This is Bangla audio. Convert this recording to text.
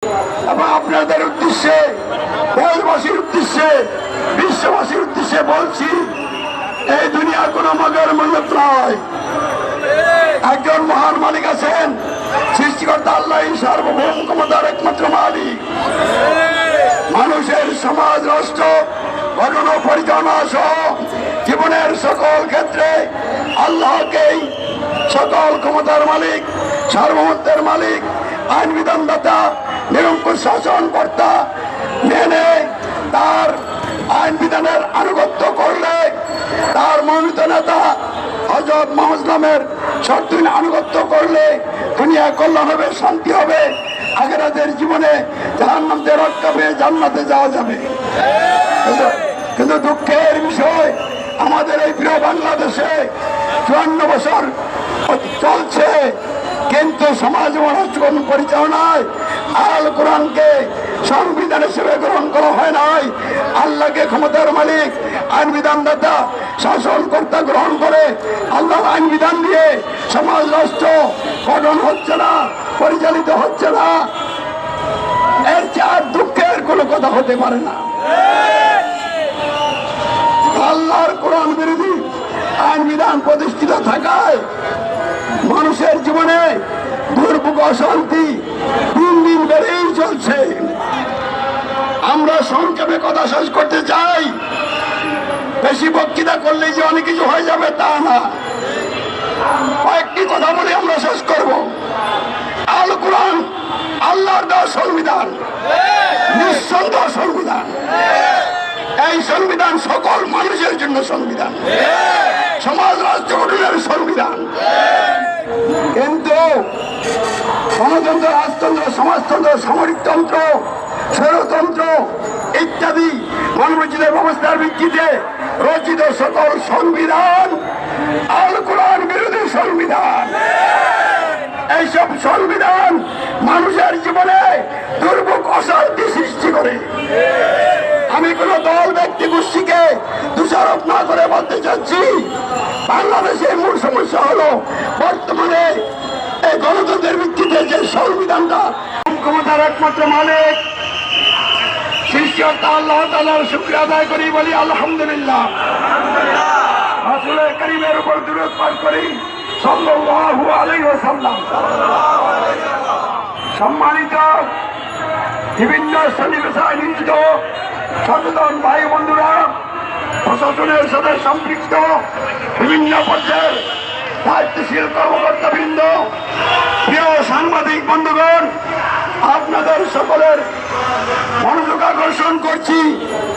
এবং আপনাদের উদ্দেশ্যে, দেশবাসীর উদ্দেশ্যে, বিশ্ববাসীর উদ্দেশ্যে বলছি, এই দুনিয়া কোনো মগের মূল্য নয়। একজন মহান মালিক আছেন, সৃষ্টিকর্তা আল্লাহ সার্বভৌম ক্ষমতার একমাত্র মালিক। মানুষের সমাজ, রাষ্ট্র গঠন ও পরিচালনা সহ জীবনের সকল ক্ষেত্রে আল্লাহকেই সকল ক্ষমতার মালিক, সার্বভৌমত্বের মালিক, আইন বিধানদাতা, নিরঙ্কুশ শাসনকর্তা মেনে তার আইন বিধানের আনুগত্য করলে, তার মনোনীত নেতা হযরত মুহাম্মদ নামের শর্তহীন আনুগত্য করলে দুনিয়া কল্যাণ হবে, শান্তি হবে, আখিরাতের জীবনে জাহান্নাম থেকে রক্ষা পেয়ে জান্নাতে যাওয়া যাবে। কিন্তু দুঃখের বিষয়, আমাদের এই প্রিয় বাংলাদেশে 54 বছর চলছে, কিন্তু সমাজ রাষ্ট্র পরিচালনায় আল কোরআনকে সংবিধান হিসেবে গ্রহণ করা হয় নাই। আল্লাহকে ক্ষমতার মালিক, আইন বিধানদাতা, শাসনকর্তা গ্রহণ করে আল্লাহর আইন বিধান দিয়ে সমাজ রাষ্ট্র গঠন হচ্ছে না, পরিচালিত হচ্ছে না। এর চার দুঃখের কোনো কথা হতে পারে না। আল্লাহর কোরআন বিরোধী আইন বিধান প্রতিষ্ঠিত থাকায় মানুষের জীবনে দুর্ভোগ, অশান্তি দিন দিন বেড়েই চলছে। আমরা সংক্ষেপে কথা শেষ করতে চাই। বেশি বক্তৃতা করলে যে অনেক কিছু হয়ে যাবে তা না, কয়েকটি কথা বলে আমরা শেষ করব। আল কোরআন আল্লাহর দেওয়া সংবিধান, নিঃসন্দেহ সংবিধান। এই সংবিধান সকল মানুষের জন্য সংবিধান, সমাজ রাষ্ট্র গঠনের সংবিধান। কিন্তু গণতন্ত্র, রাজতন্ত্র, সমাজতন্ত্র, সামরিকতন্ত্র, স্বৈরতন্ত্র ইত্যাদি মানবাধিকার ব্যবস্থার ভিত্তিতে রচিত সকল সংবিধান আল কোরআন বিরোধী সংবিধান। এইসব সংবিধান মানুষের জীবনে দুর্ভোগ, অশান্তি সৃষ্টি করে। আমি কোন দল, ব্যক্তি, গোষ্ঠীকে দোষারোপ না করে বলতে চাচ্ছি, বাংলাদেশের মূল সমস্যা হলো বর্তমানে এই গণতন্ত্রের ভিত্তিতে যে সংবিধানটা, ক্ষমতার একমাত্র মালিক সৃষ্টিকর্তা আল্লাহ তাআলার শুকরিয়া আদায় করি, বলি আলহামদুলিল্লাহ। রাসূল কারীমের উপর দুরূদ পাঠ করি সাল্লাল্লাহু আলাইহি ওয়াসাল্লাম। সম্মানিত বিভিন্ন সন্নিবেশায় নিয়োজিত সচেতন ভাই বন্ধুরা, প্রশাসনের সাথে সম্পৃক্ত বিভিন্ন পর্যায়ের দায়িত্বশীল কর্মকর্তাবৃন্দ, প্রিয় সাংবাদিক বন্ধুগণ, আপনাদের সকলের মনোযোগ আকর্ষণ